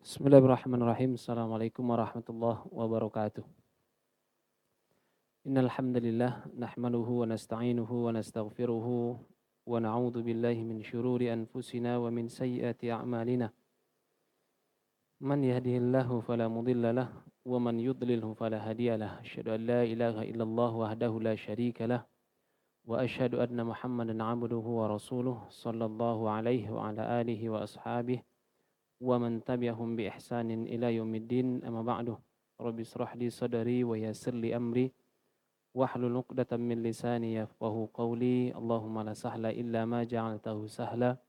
Bismillahirrahmanirrahim. Assalamualaikum warahmatullahi wabarakatuh. Innal hamdalillah nahmaduhu wa nasta'inuhu wa nastaghfiruhu wa na'udzu billahi min syururi anfusina wa min sayyiati a'malina. Man yahdihillahu fala mudilla lah wa man yudlilhu fala hadiya lah. Asyhadu an la ilaha illallah wahdahu la syarika lah wa asyhadu anna Muhammadan 'abduhu wa rasuluh sallallahu alaihi wa ala alihi wa ashabihi wa man tabi'ahum bi ihsanin ila yaumiddin amma ba'du. Rabbi israh li sadri wa yassir li amri wahlul 'uqdatam min lisani yafqahu qawli. Allahumma la sahla illa ma ja'altahu sahla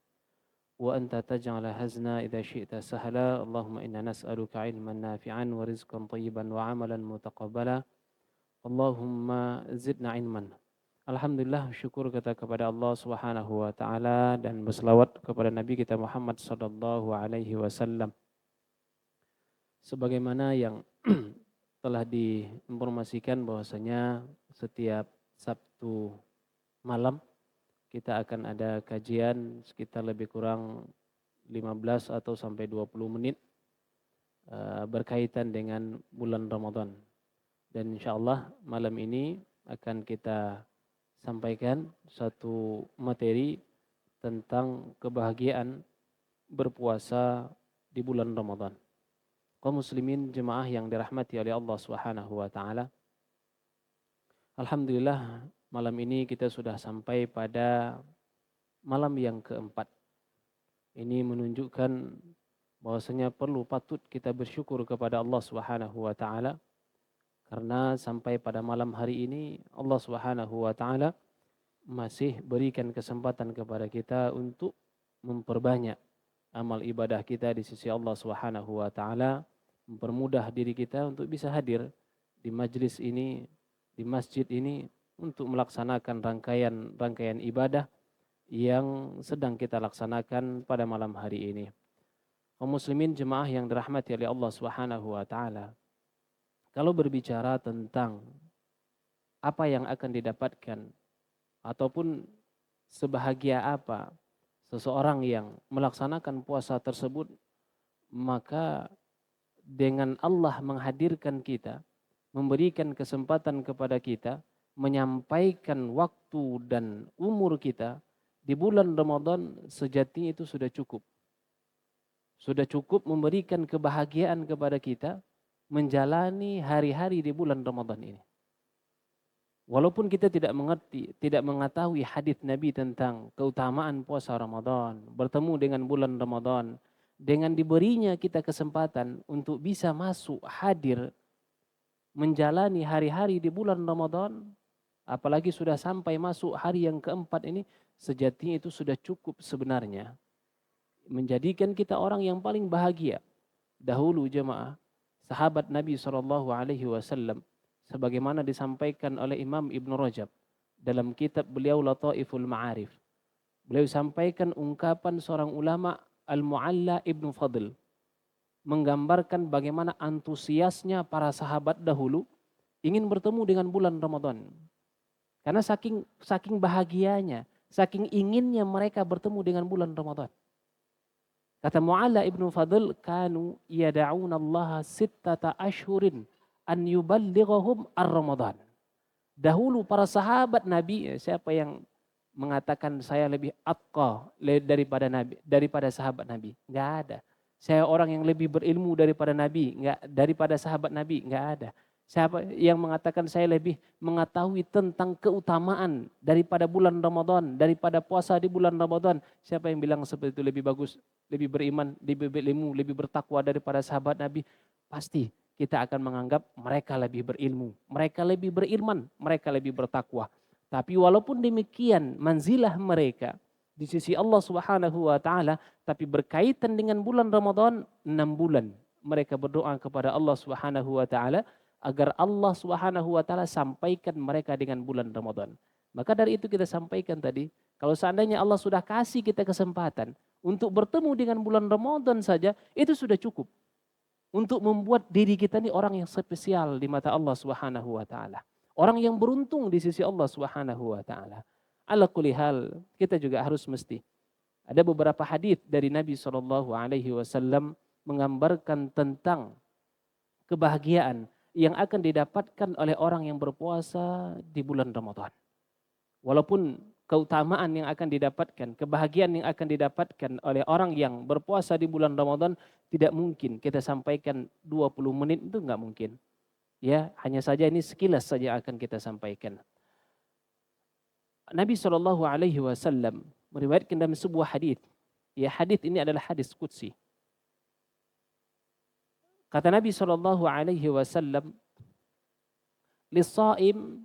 wa anta taj'ala hazna idza syi'ta sahla. Allahumma inna nas'aluka 'ilman nafi'an wa rizqan thayyiban wa 'amalan mutaqabbala. Allahumma zidna 'ilman. Alhamdulillah, syukur kita kepada Allah Subhanahu wa taala dan berselawat kepada Nabi kita Muhammad sallallahu alaihi wasallam. Sebagaimana yang telah diinformasikan bahwasanya setiap Sabtu malam kita akan ada kajian sekitar lebih kurang 15 atau sampai 20 menit berkaitan dengan bulan Ramadan. Dan insyaallah malam ini akan kita sampaikan satu materi tentang kebahagiaan berpuasa di bulan Ramadan. Kaum muslimin jemaah yang dirahmati oleh Allah Subhanahu wa taala. Alhamdulillah malam ini kita sudah sampai pada malam yang keempat. Ini menunjukkan bahwasanya patut kita bersyukur kepada Allah Subhanahu wa taala. Karena sampai pada malam hari ini Allah Subhanahu wa taala masih berikan kesempatan kepada kita untuk memperbanyak amal ibadah kita di sisi Allah Subhanahu wa taala, mempermudah diri kita untuk bisa hadir di majlis ini, di masjid ini untuk melaksanakan rangkaian ibadah yang sedang kita laksanakan pada malam hari ini. Kaum muslimin jemaah yang dirahmati oleh Allah Subhanahu wa taala. Kalau berbicara tentang apa yang akan didapatkan ataupun sebahagia apa seseorang yang melaksanakan puasa tersebut, maka dengan Allah menghadirkan kita, memberikan kesempatan kepada kita, menyampaikan waktu dan umur kita di bulan Ramadan, sejatinya itu sudah cukup. Sudah cukup memberikan kebahagiaan kepada kita menjalani hari-hari di bulan Ramadan ini. Walaupun kita tidak mengerti, tidak mengetahui hadis Nabi tentang keutamaan puasa Ramadan, bertemu dengan bulan Ramadan, dengan diberinya kita kesempatan untuk bisa masuk hadir menjalani hari-hari di bulan Ramadan, apalagi sudah sampai masuk hari yang keempat ini, sejatinya itu sudah cukup sebenarnya menjadikan kita orang yang paling bahagia. Dahulu jemaah, sahabat Nabi SAW, sebagaimana disampaikan oleh Imam Ibn Rajab dalam kitab beliau Lataiful Ma'arif. Beliau sampaikan ungkapan seorang ulama Al-Mu'alla Ibn Fadl, menggambarkan bagaimana antusiasnya para sahabat dahulu ingin bertemu dengan bulan Ramadan. Karena saking bahagianya, saking inginnya mereka bertemu dengan bulan Ramadan. Kata Mu'alla ibn Fadl, kanu yada'una Allah sittata ashhurin an yuballighahum ar-Ramadan. Dahulu para sahabat Nabi, siapa yang mengatakan saya lebih atqa daripada sahabat Nabi? Enggak ada. Saya orang yang lebih berilmu daripada Nabi, daripada sahabat Nabi, enggak ada. Siapa yang mengatakan saya lebih mengetahui tentang keutamaan daripada bulan Ramadan, daripada puasa di bulan Ramadan? Siapa yang bilang seperti itu lebih bagus, lebih beriman, lebih berilmu, lebih bertakwa daripada sahabat Nabi? Pasti kita akan menganggap mereka lebih berilmu, mereka lebih beriman, mereka lebih bertakwa. Tapi walaupun demikian manzilah mereka di sisi Allah Subhanahu wa taala, tapi berkaitan dengan bulan Ramadan, 6 bulan mereka berdoa kepada Allah Subhanahu wa taala agar Allah Subhanahu wa taala sampaikan mereka dengan bulan Ramadan. Maka dari itu kita sampaikan tadi, kalau seandainya Allah sudah kasih kita kesempatan untuk bertemu dengan bulan Ramadan saja, itu sudah cukup untuk membuat diri kita ini orang yang spesial di mata Allah Subhanahu wa taala. Orang yang beruntung di sisi Allah Subhanahu wa taala. Ala kulli hal, kita juga harus mesti ada beberapa hadis dari Nabi SAW menggambarkan tentang kebahagiaan yang akan didapatkan oleh orang yang berpuasa di bulan Ramadan. Walaupun keutamaan yang akan didapatkan, kebahagiaan yang akan didapatkan oleh orang yang berpuasa di bulan Ramadan tidak mungkin kita sampaikan 20 menit, itu enggak mungkin. Ya, hanya saja ini sekilas saja akan kita sampaikan. Nabi SAW meriwayatkan dalam sebuah hadis. Ya, hadis ini adalah hadis qudsi. Kata Nabi SAW, "Lis-shaim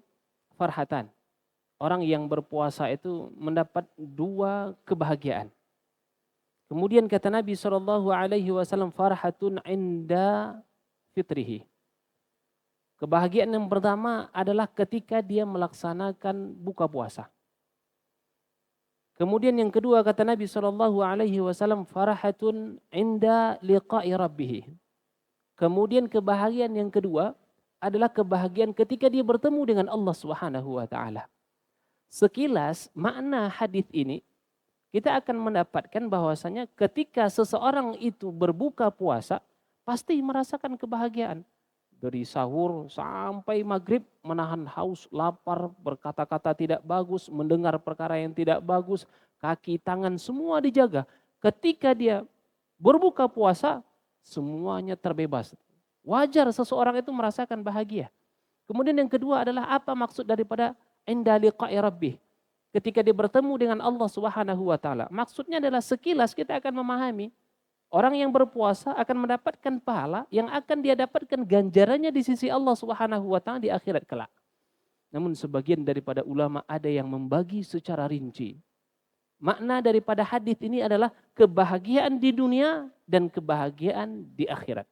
farhatan." Orang yang berpuasa itu mendapat dua kebahagiaan. Kemudian kata Nabi SAW, "Farhatun inda fitrihi." Kebahagiaan yang pertama adalah ketika dia melaksanakan buka puasa. Kemudian yang kedua kata Nabi SAW, "Farhatun inda liqa'i rabbih." Kemudian kebahagiaan yang kedua adalah kebahagiaan ketika dia bertemu dengan Allah Subhanahu wa taala. Sekilas makna hadis ini kita akan mendapatkan bahwasanya ketika seseorang itu berbuka puasa pasti merasakan kebahagiaan. Dari sahur sampai maghrib menahan haus, lapar, berkata-kata tidak bagus, mendengar perkara yang tidak bagus, kaki, tangan semua dijaga. Ketika dia berbuka puasa semuanya terbebas. Wajar seseorang itu merasakan bahagia. Kemudian yang kedua adalah apa maksud daripada inda liqa'i rabbih. Ketika dia bertemu dengan Allah Subhanahu wa taala. Maksudnya adalah sekilas kita akan memahami orang yang berpuasa akan mendapatkan pahala yang akan dia dapatkan ganjarannya di sisi Allah Subhanahu wa taala di akhirat kelak. Namun sebagian daripada ulama ada yang membagi secara rinci. Makna daripada hadis ini adalah kebahagiaan di dunia dan kebahagiaan di akhirat.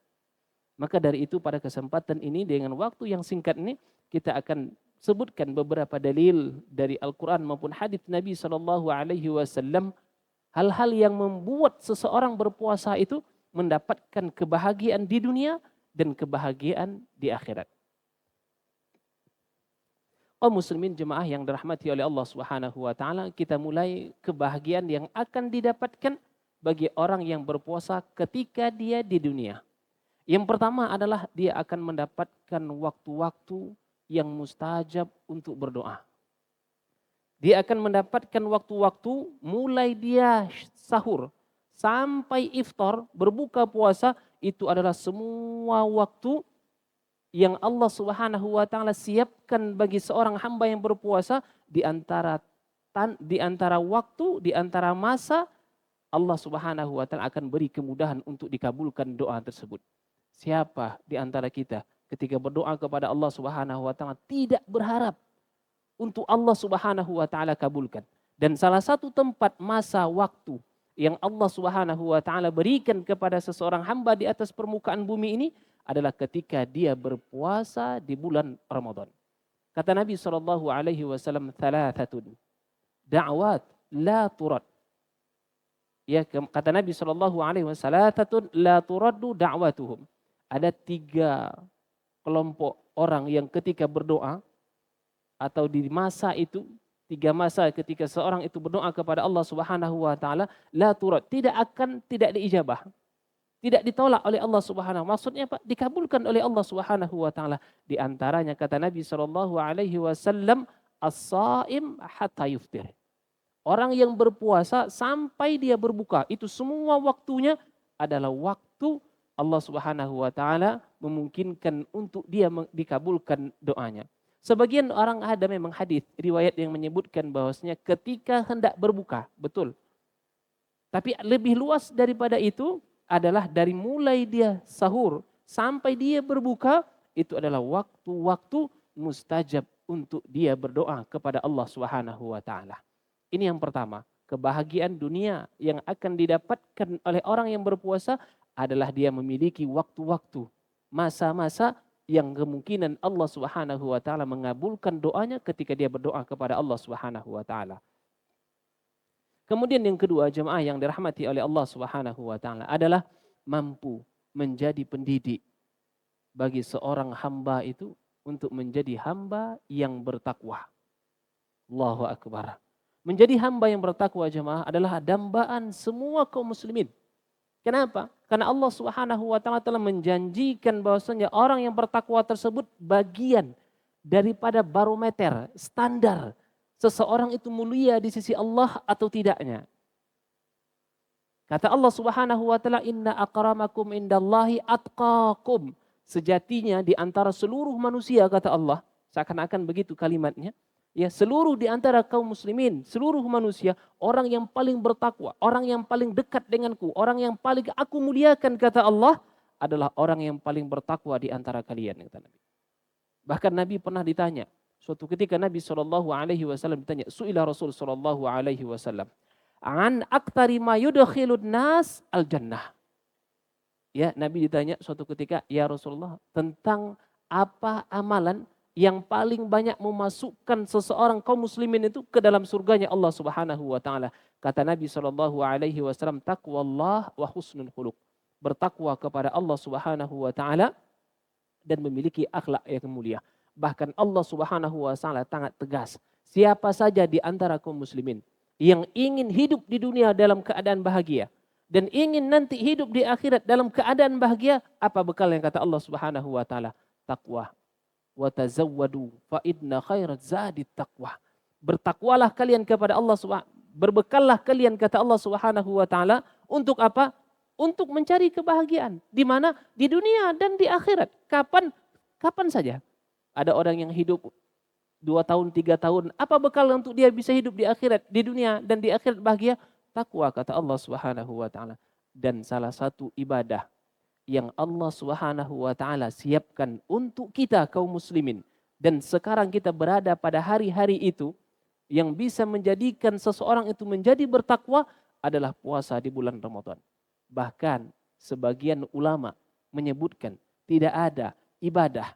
Maka dari itu pada kesempatan ini dengan waktu yang singkat ini kita akan sebutkan beberapa dalil dari Al-Quran maupun hadis Nabi SAW. Hal-hal yang membuat seseorang berpuasa itu mendapatkan kebahagiaan di dunia dan kebahagiaan di akhirat. Kaum muslimin jemaah yang dirahmati oleh Allah Subhanahu wa taala, kita mulai kebahagiaan yang akan didapatkan bagi orang yang berpuasa ketika dia di dunia. Yang pertama adalah dia akan mendapatkan waktu-waktu yang mustajab untuk berdoa. Dia akan mendapatkan waktu-waktu mulai dia sahur sampai iftar, berbuka puasa, itu adalah semua waktu yang Allah Subhanahu wa taala siapkan bagi seorang hamba yang berpuasa di antara waktu, di antara masa Allah Subhanahu wa taala akan beri kemudahan untuk dikabulkan doa tersebut. Siapa di antara kita ketika berdoa kepada Allah Subhanahu wa taala tidak berharap untuk Allah Subhanahu wa taala kabulkan. Dan salah satu tempat masa waktu yang Allah Subhanahu wa taala berikan kepada seseorang hamba di atas permukaan bumi ini adalah ketika dia berpuasa di bulan Ramadan. Kata Nabi SAW, "Thalathatun da'wat la turad." Ya, kata Nabi SAW, "Thalathatun la turaddu da'watuhum." Ada 3 kelompok orang yang ketika berdoa atau di masa itu, 3 masa ketika seorang itu berdoa kepada Allah Subhanahu wa taala, la turad, tidak diijabah. Tidak ditolak oleh Allah Subhanahu. Maksudnya Pak, dikabulkan oleh Allah Subhanahu wa taala. Di antaranya kata Nabi SAW, as-shaim hatta yuftir. Orang yang berpuasa sampai dia berbuka, itu semua waktunya adalah waktu Allah Subhanahu wa taala memungkinkan untuk dia dikabulkan doanya. Sebagian orang ada memang hadis riwayat yang menyebutkan bahwasanya ketika hendak berbuka, betul. Tapi lebih luas daripada itu adalah dari mulai dia sahur sampai dia berbuka, itu adalah waktu-waktu mustajab untuk dia berdoa kepada Allah Subhanahu wa taala. Ini yang pertama, kebahagiaan dunia yang akan didapatkan oleh orang yang berpuasa adalah dia memiliki waktu-waktu, masa-masa yang kemungkinan Allah Subhanahu wa taala mengabulkan doanya ketika dia berdoa kepada Allah Subhanahu wa taala. Kemudian yang kedua, jemaah yang dirahmati oleh Allah Subhanahu wa taala adalah mampu menjadi pendidik bagi seorang hamba itu untuk menjadi hamba yang bertakwa. Allahu akbar. Menjadi hamba yang bertakwa jemaah adalah dambaan semua kaum muslimin. Kenapa? Karena Allah Subhanahu wa taala telah menjanjikan bahwasanya orang yang bertakwa tersebut bagian daripada barometer, standar seseorang itu mulia di sisi Allah atau tidaknya. Kata Allah Subhanahu wa taala, "Inna akramakum indallahi atqakum." Sejatinya di antara seluruh manusia, kata Allah, seakan-akan begitu kalimatnya. Ya, seluruh di antara kaum muslimin, seluruh manusia, orang yang paling bertakwa, orang yang paling dekat denganku, orang yang paling aku muliakan, kata Allah, adalah orang yang paling bertakwa di antara kalian, kata Nabi. Bahkan Nabi pernah ditanya, suatu ketika Nabi SAW ditanya, su'ila Rasul SAW, an aktari ma yudkhilun nas al jannah. Ya, Nabi ditanya suatu ketika, ya Rasulullah, tentang apa amalan yang paling banyak memasukkan seseorang kaum muslimin itu ke dalam surganya Allah Subhanahu wa taala. Kata Nabi SAW, taqwallah wa husnul khuluq. Bertakwa kepada Allah Subhanahu wa taala dan memiliki akhlak yang mulia. Bahkan Allah Subhanahu wa taala sangat tegas. Siapa saja di antara kaum muslimin yang ingin hidup di dunia dalam keadaan bahagia dan ingin nanti hidup di akhirat dalam keadaan bahagia, apa bekal yang kata Allah Subhanahu wa taala? Taqwa. Wa tazawwadu fa inna khairaz zadi taqwa. Bertakwalah kalian kepada Allah Subhanahu, berbekallah kalian kata Allah Subhanahu wa taala untuk apa? Untuk mencari kebahagiaan. Di mana? Di dunia dan di akhirat. Kapan saja. Ada orang yang hidup 2 tahun, 3 tahun. Apa bekal untuk dia bisa hidup di akhirat, di dunia dan di akhirat bahagia? Takwa kata Allah Subhanahu wa taala. Dan salah satu ibadah yang Allah Subhanahu wa taala siapkan untuk kita kaum muslimin dan sekarang kita berada pada hari-hari itu yang bisa menjadikan seseorang itu menjadi bertakwa adalah puasa di bulan Ramadan. Bahkan sebagian ulama menyebutkan tidak ada ibadah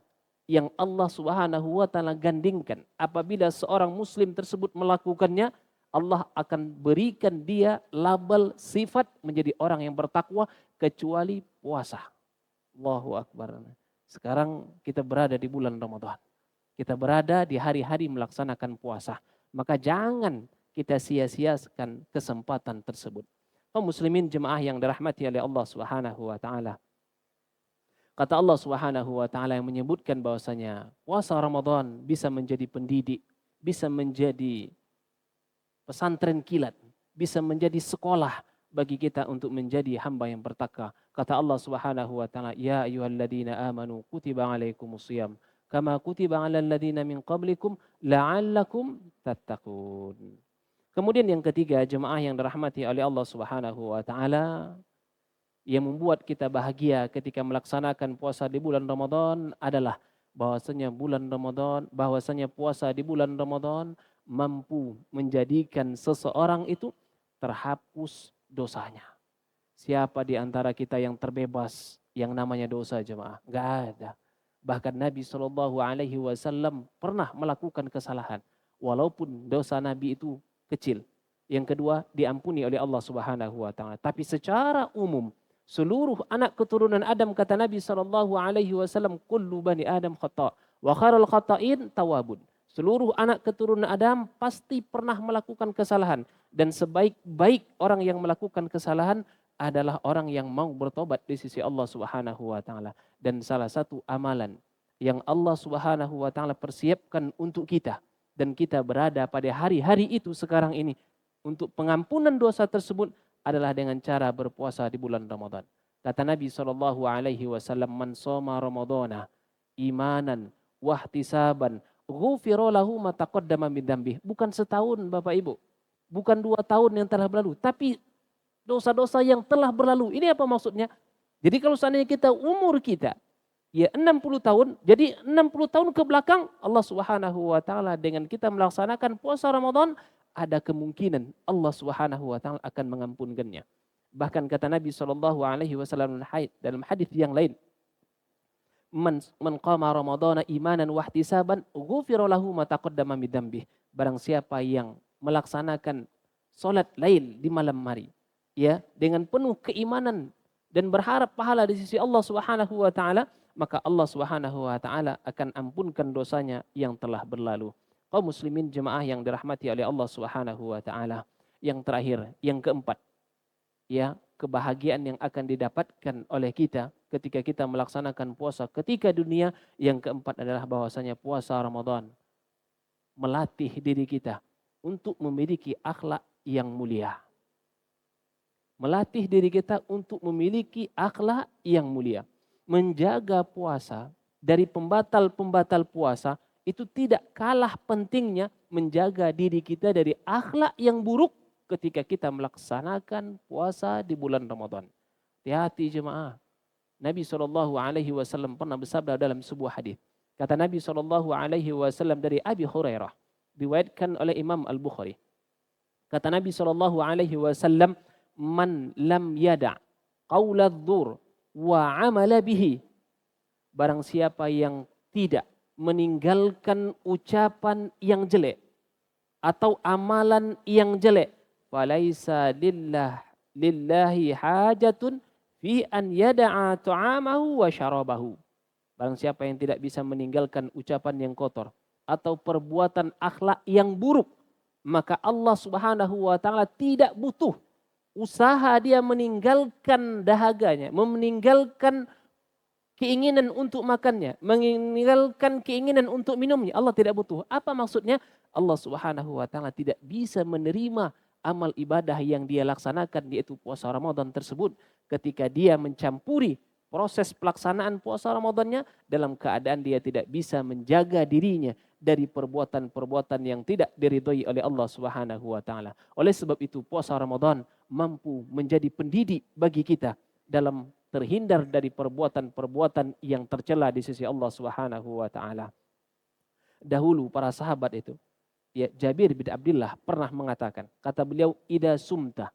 yang Allah Subhanahu wa taala gandingkan apabila seorang muslim tersebut melakukannya, Allah akan berikan dia label sifat menjadi orang yang bertakwa kecuali puasa. Allahu Akbar. Sekarang kita berada di bulan Ramadan. Kita berada di hari-hari melaksanakan puasa. Maka jangan kita sia-siakan kesempatan tersebut. Kaum muslimin jemaah yang dirahmati oleh Allah Subhanahu wa taala. Kata Allah Subhanahu wa taala yang menyebutkan bahwasanya puasa Ramadan bisa menjadi pendidik, bisa menjadi pesantren kilat, bisa menjadi sekolah bagi kita untuk menjadi hamba yang bertakwa. Kata Allah Subhanahu wa taala, "Ya ayyuhalladzina amanu kutiba alaikumusiyam kama kutiba alal ladzina min qablikum la'allakum tattaqun." Kemudian yang ketiga, jemaah yang dirahmati oleh Allah Subhanahu wa taala, yang membuat kita bahagia ketika melaksanakan puasa di bulan Ramadan adalah bahwasanya puasa di bulan Ramadan mampu menjadikan seseorang itu terhapus dosanya. Siapa di antara kita yang terbebas yang namanya dosa, jemaah? Enggak ada. Bahkan Nabi SAW pernah melakukan kesalahan walaupun dosa Nabi itu kecil. Yang kedua, diampuni oleh Allah Subhanahu wa taala. Tapi secara umum seluruh anak keturunan Adam, kata Nabi SAW, kullu bani Adam khata' wa khairul khata'in tawabun. Seluruh anak keturunan Adam pasti pernah melakukan kesalahan. Dan sebaik-baik orang yang melakukan kesalahan adalah orang yang mau bertobat di sisi Allah Subhanahu wa taala. Dan salah satu amalan yang Allah Subhanahu wa taala persiapkan untuk kita dan kita berada pada hari-hari itu sekarang ini untuk pengampunan dosa tersebut adalah dengan cara berpuasa di bulan Ramadan. Kata Nabi SAW, "Man shoma Ramadana imanan wahtisaban ghufira lahu ma taqaddama min dzambih." Bukan setahun Bapak Ibu, bukan 2 tahun yang telah berlalu, tapi dosa-dosa yang telah berlalu. Ini apa maksudnya? Jadi kalau seandainya kita umur kita ya 60 tahun, jadi 60 tahun ke belakang Allah Subhanahu wa taala dengan kita melaksanakan puasa Ramadan ada kemungkinan Allah Subhanahu wa taala akan mengampunkannya. Bahkan kata Nabi SAW dalam hadis yang lain, Man qama Ramadhana imanan wahtisaban ghufira lahu ma taqaddama min dzambih. Barang siapa yang melaksanakan salat lail di malam hari ya dengan penuh keimanan dan berharap pahala di sisi Allah Subhanahu wa taala, maka Allah Subhanahu wa taala akan ampunkan dosanya yang telah berlalu. Kaum muslimin jemaah yang dirahmati oleh Allah Subhanahu wa taala. Yang terakhir, yang keempat, ya kebahagiaan yang akan didapatkan oleh kita ketika kita melaksanakan puasa ketika dunia. Yang keempat adalah bahwasanya puasa Ramadan melatih diri kita untuk memiliki akhlak yang mulia. Melatih diri kita untuk memiliki akhlak yang mulia. Menjaga puasa dari pembatal-pembatal puasa itu tidak kalah pentingnya menjaga diri kita dari akhlak yang buruk ketika kita melaksanakan puasa di bulan Ramadan. Hati-hati jemaah. Nabi SAW pernah bersabda dalam sebuah hadis. Kata Nabi SAW dari Abi Hurairah, diriwayatkan oleh Imam Al-Bukhari. Kata Nabi SAW, man lam yada' qawla dzur wa amala bihi. Barang siapa yang tidak meninggalkan ucapan yang jelek atau amalan yang jelek, falaisa lillahi hajatun fi an yada'a ta'amahu wa syarabahu. Barang siapa yang tidak bisa meninggalkan ucapan yang kotor atau perbuatan akhlak yang buruk, maka Allah Subhanahu wa taala tidak butuh usaha dia meninggalkan dahaganya, meninggalkan keinginan untuk makannya, meninggalkan keinginan untuk minumnya. Allah tidak butuh. Apa maksudnya? Allah Subhanahu wa taala tidak bisa menerima amal ibadah yang dia laksanakan, yaitu puasa Ramadan tersebut, ketika dia mencampuri proses pelaksanaan puasa Ramadannya dalam keadaan dia tidak bisa menjaga dirinya dari perbuatan-perbuatan yang tidak diridhoi oleh Allah Subhanahu wa taala. Oleh sebab itu puasa Ramadan mampu menjadi pendidik bagi kita dalam terhindar dari perbuatan-perbuatan yang tercela di sisi Allah Subhanahu wa taala. Dahulu para sahabat itu, ya, Jabir bin Abdullah pernah mengatakan, kata beliau, "Idza sumta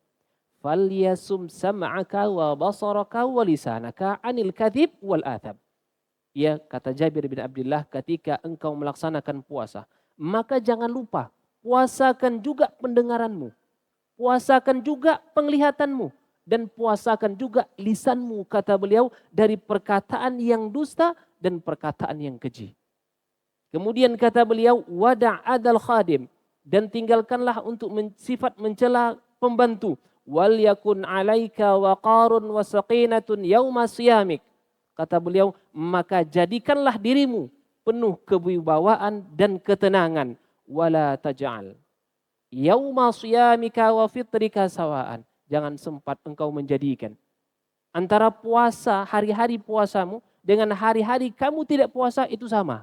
falyasum sam'aka wa basaraka wa lisanaka 'anil kadhib wal athab." Ya, kata Jabir bin Abdullah, ketika engkau melaksanakan puasa, maka jangan lupa puasakan juga pendengaranmu, puasakan juga penglihatanmu, dan puasakan juga lisanmu, kata beliau, dari perkataan yang dusta dan perkataan yang keji. Kemudian kata beliau, wada' adal khadim, dan tinggalkanlah untuk sifat mencela pembantu. Wal yakun alaika waqarun wa saqinatun yauma siyamik. Kata beliau, maka jadikanlah dirimu penuh kewibawaan dan ketenangan. Wala taj'al yauma siyamika wa fitrika sawaan. Jangan sempat engkau menjadikan antara puasa, hari-hari puasamu dengan hari-hari kamu tidak puasa itu sama.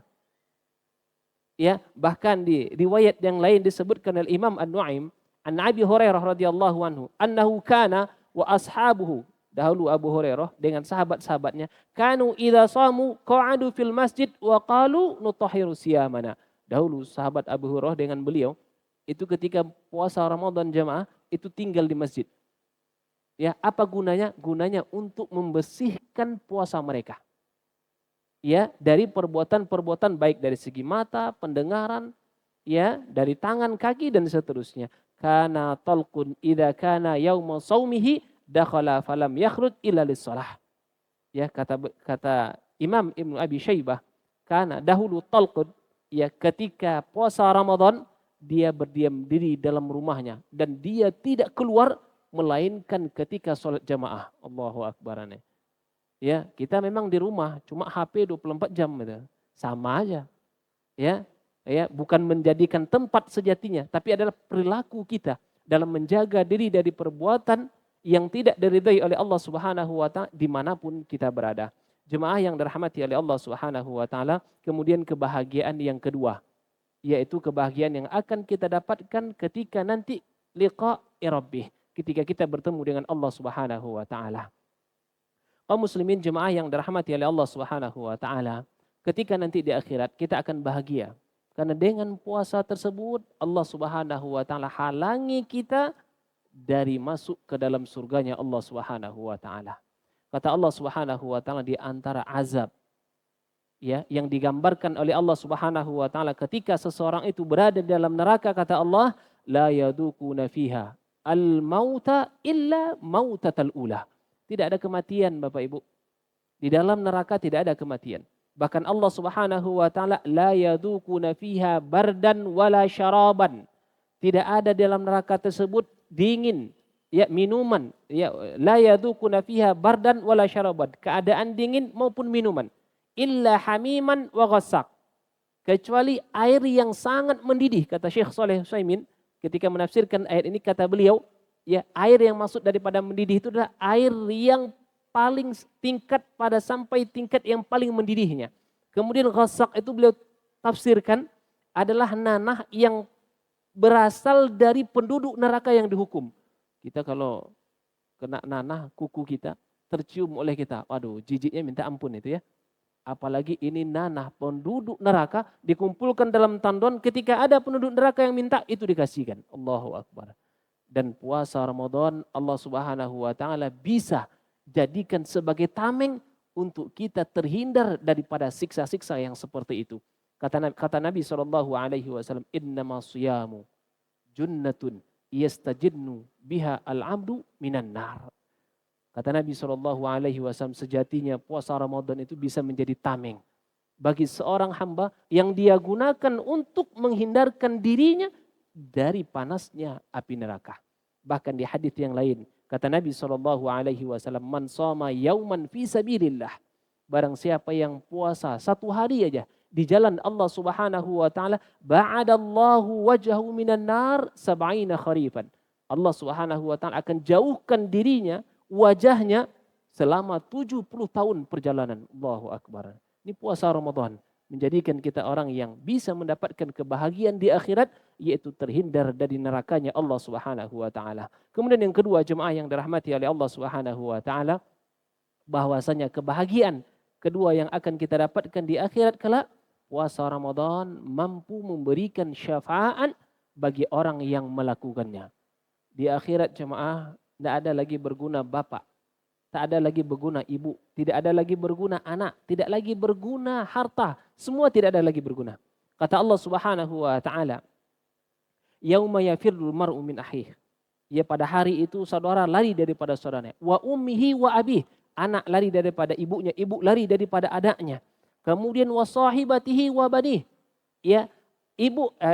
Ya, bahkan di riwayat yang lain disebutkan oleh Imam An-Nu'aim an Abi Hurairah radhiyallahu anhu annahu kana wa ashabuhu, dahulu Abu Hurairah dengan sahabat-sahabatnya, kanu idza shamu qa'adu fil masjid wa qalu nutahhiru siyamana. Dahulu sahabat Abu Hurairah dengan beliau itu ketika puasa Ramadan jemaah itu tinggal di masjid. Ya, apa gunanya? Gunanya untuk membersihkan puasa mereka. Ya, dari perbuatan-perbuatan baik dari segi mata, pendengaran, ya, dari tangan, kaki dan seterusnya. Kana talqun idza kana yauma saumihi dakhala falam yakhruj illa lis-shalah. Ya, kata Imam Ibnu Abi Syaibah, karena dahulu talqun, ya, ketika puasa Ramadan dia berdiam diri dalam rumahnya dan dia tidak keluar melainkan ketika sholat jamaah. Allahu akbar. Ya, kita memang di rumah cuma HP 24 jam gitu. Sama aja. Ya, bukan menjadikan tempat sejatinya, tapi adalah perilaku kita dalam menjaga diri dari perbuatan yang tidak diridhai oleh Allah Subhanahu wa taala dimanapun kita berada. Jemaah yang dirahmati oleh Allah Subhanahu wa taala, kemudian kebahagiaan yang kedua, yaitu kebahagiaan yang akan kita dapatkan ketika nanti liqa'i rabbih, ketika kita bertemu dengan Allah Subhanahu wa taala. Kaum muslimin jemaah yang dirahmati oleh Allah Subhanahu wa taala, ketika nanti di akhirat kita akan bahagia. Karena dengan puasa tersebut Allah Subhanahu wa taala halangi kita dari masuk ke dalam surganya Allah Subhanahu wa taala. Kata Allah Subhanahu wa taala di antara azab, ya, yang digambarkan oleh Allah Subhanahu wa taala ketika seseorang itu berada dalam neraka, kata Allah, la yadukuna fiha al-mauta illa mautatal ula. Tidak ada kematian Bapak Ibu. Di dalam neraka tidak ada kematian. Bahkan Allah Subhanahu wa taala la yadukuna fiha bardan wala syaraban. Tidak ada dalam neraka tersebut dingin, ya minuman, ya la yadukuna fiha bardan wala syaraban, keadaan dingin maupun minuman, illa hamiman wa ghasaq, kecuali air yang sangat mendidih. Kata Syekh Saleh Utsaimin ketika menafsirkan ayat ini, kata beliau, ya air yang maksud daripada mendidih itu adalah air yang paling tingkat pada sampai tingkat yang paling mendidihnya. Kemudian ghasaq itu beliau tafsirkan adalah nanah yang berasal dari penduduk neraka yang dihukum. Kita kalau kena nanah kuku kita tercium oleh kita, waduh jijiknya minta ampun itu ya. Apalagi ini nanah penduduk neraka dikumpulkan dalam tandon, ketika ada penduduk neraka yang minta itu dikasihkan. Allahu Akbar. Dan puasa Ramadan Allah Subhanahu wa taala bisa jadikan sebagai tameng untuk kita terhindar daripada siksa-siksa yang seperti itu. Kata Nabi SAW, innama siyamu junnatun yastajinnu biha al-abdu minan nar. Kata Nabi SAW, sejatinya puasa Ramadan itu bisa menjadi tameng bagi seorang hamba yang dia gunakan untuk menghindarkan dirinya dari panasnya api neraka. Bahkan di hadis yang lain, kata Nabi SAW, man shoma yauman fi sabilillah, barang siapa yang puasa satu hari aja di jalan Allah Subhanahu wa taala, ba'adallahu wajhahu minan nar sab'ina kharifan. Allah Subhanahu wa taala akan jauhkan dirinya, wajahnya selama 70 tahun perjalanan. Allahu Akbar. Ini puasa Ramadan menjadikan kita orang yang bisa mendapatkan kebahagiaan di akhirat, yaitu terhindar dari nerakanya Allah Subhanahu wa taala. Kemudian yang kedua, jemaah yang dirahmati oleh Allah Subhanahu wa taala, bahwasanya kebahagiaan kedua yang akan kita dapatkan di akhirat kelak, puasa Ramadan mampu memberikan syafaat bagi orang yang melakukannya. Di akhirat jemaah tidak ada lagi berguna bapak, tak ada lagi berguna ibu, tidak ada lagi berguna anak, tidak lagi berguna harta, semua tidak ada lagi berguna. Kata Allah Subhanahu wa taala, yauma yafirrul mar'u min akhih. Ya, pada hari itu saudara lari daripada saudaranya. Wa ummihi wa abih, anak lari daripada ibunya, ibu lari daripada adaknya. Kemudian wa sahibatihi wa banih. Ya,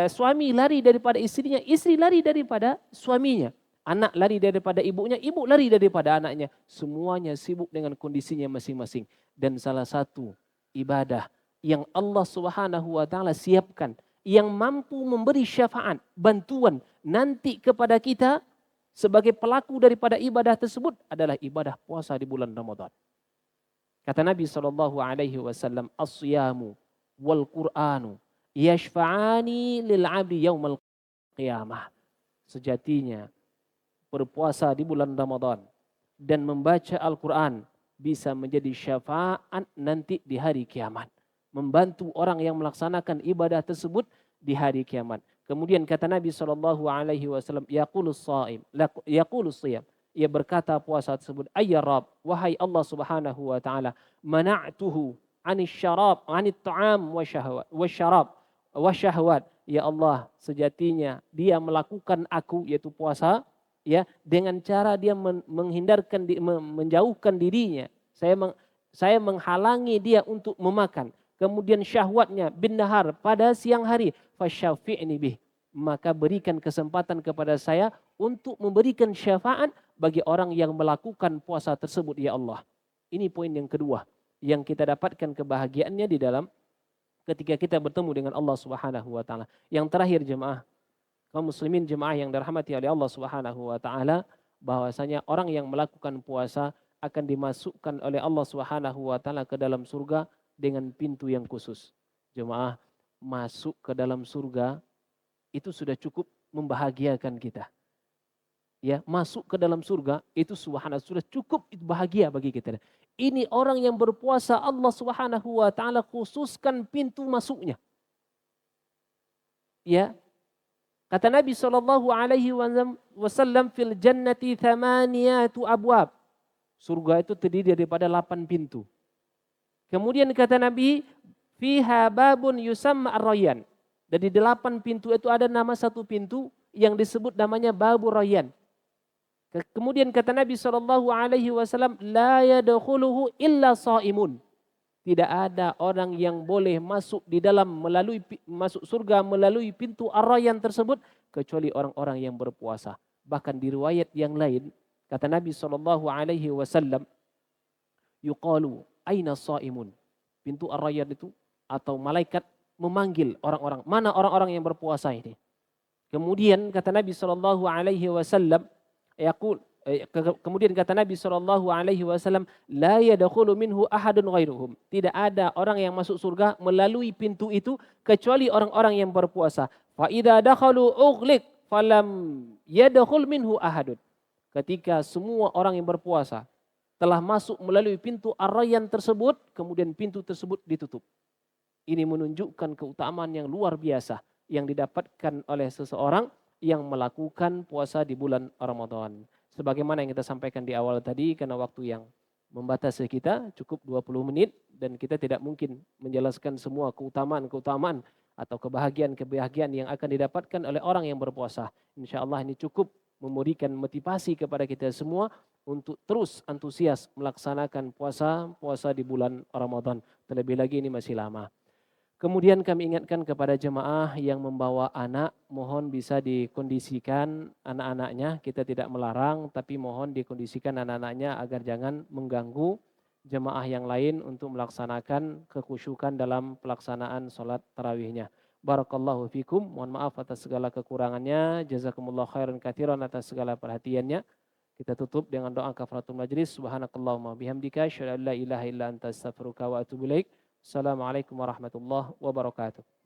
suami lari daripada istrinya, istri lari daripada suaminya. Anak lari daripada ibunya, ibu lari daripada anaknya. Semuanya sibuk dengan kondisinya masing-masing. Dan salah satu ibadah yang Allah Subhanahu wa taala siapkan, yang mampu memberi syafaat, bantuan nanti kepada kita sebagai pelaku daripada ibadah tersebut adalah ibadah puasa di bulan Ramadan. Kata Nabi SAW, as-siyamu wal Qur'anu yashfa'ani lil 'abdi yaumal qiyamah. Sejatinya berpuasa di bulan Ramadan dan membaca Al-Quran bisa menjadi syafaat nanti di hari kiamat. Membantu orang yang melaksanakan ibadah tersebut di hari kiamat. Kemudian kata Nabi SAW, yaqulus siyam. Ia berkata puasa tersebut, ayya Rab, wahai Allah Subhanahu wa taala, mana'tuhu 'anil syarab, 'anil ta'am wa syahwat. Ya Allah, sejatinya dia melakukan aku, yaitu puasa, ya, dengan cara dia menghindarkan, menjauhkan dirinya. Saya menghalangi dia untuk memakan. Kemudian syahwatnya bin nahar, pada siang hari, fasyafi'ni bih, maka berikan kesempatan kepada saya untuk memberikan syafaat bagi orang yang melakukan puasa tersebut ya Allah. Ini poin yang kedua yang kita dapatkan kebahagiaannya di dalam ketika kita bertemu dengan Allah Subhanahu wa taala. Yang terakhir jemaah, kaum muslimin jemaah yang dirahmati oleh Allah Subhanahu wa taala, bahwasanya orang yang melakukan puasa akan dimasukkan oleh Allah Subhanahu wa taala ke dalam surga dengan pintu yang khusus. Jemaah, masuk ke dalam surga itu sudah cukup membahagiakan kita. Ya, masuk ke dalam surga itu subhanallah sudah cukup bahagia bagi kita. Ini orang yang berpuasa, Allah Subhanahu wa taala khususkan pintu masuknya. Ya. Kata Nabi SAW, fil jannati thamaniyatu abwab. Surga itu terdiri daripada 8 pintu. Kemudian kata Nabi, fiha babun yusamma ar-rayyan. Dari 8 pintu itu ada nama satu pintu yang disebut namanya Babur Rayyan. Kemudian kata Nabi SAW, la yadkhuluhu illa shaimun. Tidak ada orang yang boleh masuk di dalam masuk surga melalui pintu Ar-Rayyan tersebut kecuali orang-orang yang berpuasa. Bahkan di riwayat yang lain kata Nabi SAW, yuqalu aina shaimun. Pintu Ar-Rayyan itu atau malaikat memanggil orang-orang, mana orang-orang yang berpuasa ini. Kemudian kata Nabi SAW, kemudian kata Nabi SAW, la yadkhulu minhu ahadun ghairuhum. Tidak ada orang yang masuk surga melalui pintu itu kecuali orang-orang yang berpuasa. Fa idza dakhalu ughliq falam yadkhul minhu ahadun. Ketika semua orang yang berpuasa telah masuk melalui pintu Ar-Rayyan tersebut, kemudian pintu tersebut ditutup. Ini menunjukkan keutamaan yang luar biasa yang didapatkan oleh seseorang yang melakukan puasa di bulan Ramadan. Sebagaimana yang kita sampaikan di awal tadi, karena waktu yang membatasi kita cukup 20 menit dan kita tidak mungkin menjelaskan semua keutamaan-keutamaan atau kebahagiaan-kebahagiaan yang akan didapatkan oleh orang yang berpuasa. Insya Allah ini cukup memberikan motivasi kepada kita semua untuk terus antusias melaksanakan puasa di bulan Ramadan. Terlebih lagi ini masih lama. Kemudian kami ingatkan kepada jemaah yang membawa anak, mohon bisa dikondisikan anak-anaknya. Kita tidak melarang, tapi mohon dikondisikan anak-anaknya agar jangan mengganggu jemaah yang lain untuk melaksanakan kekhusyukan dalam pelaksanaan sholat tarawihnya. Barakallahu fikum, mohon maaf atas segala kekurangannya. Jazakumullah khairan katsiran atas segala perhatiannya. Kita tutup dengan doa kafaratul majlis. Subhanakallahumma bihamdika asyhadu an la ilaha illa anta astaghfiruka wa atubu ilaik. Assalamualaikum warahmatullahi wabarakatuh.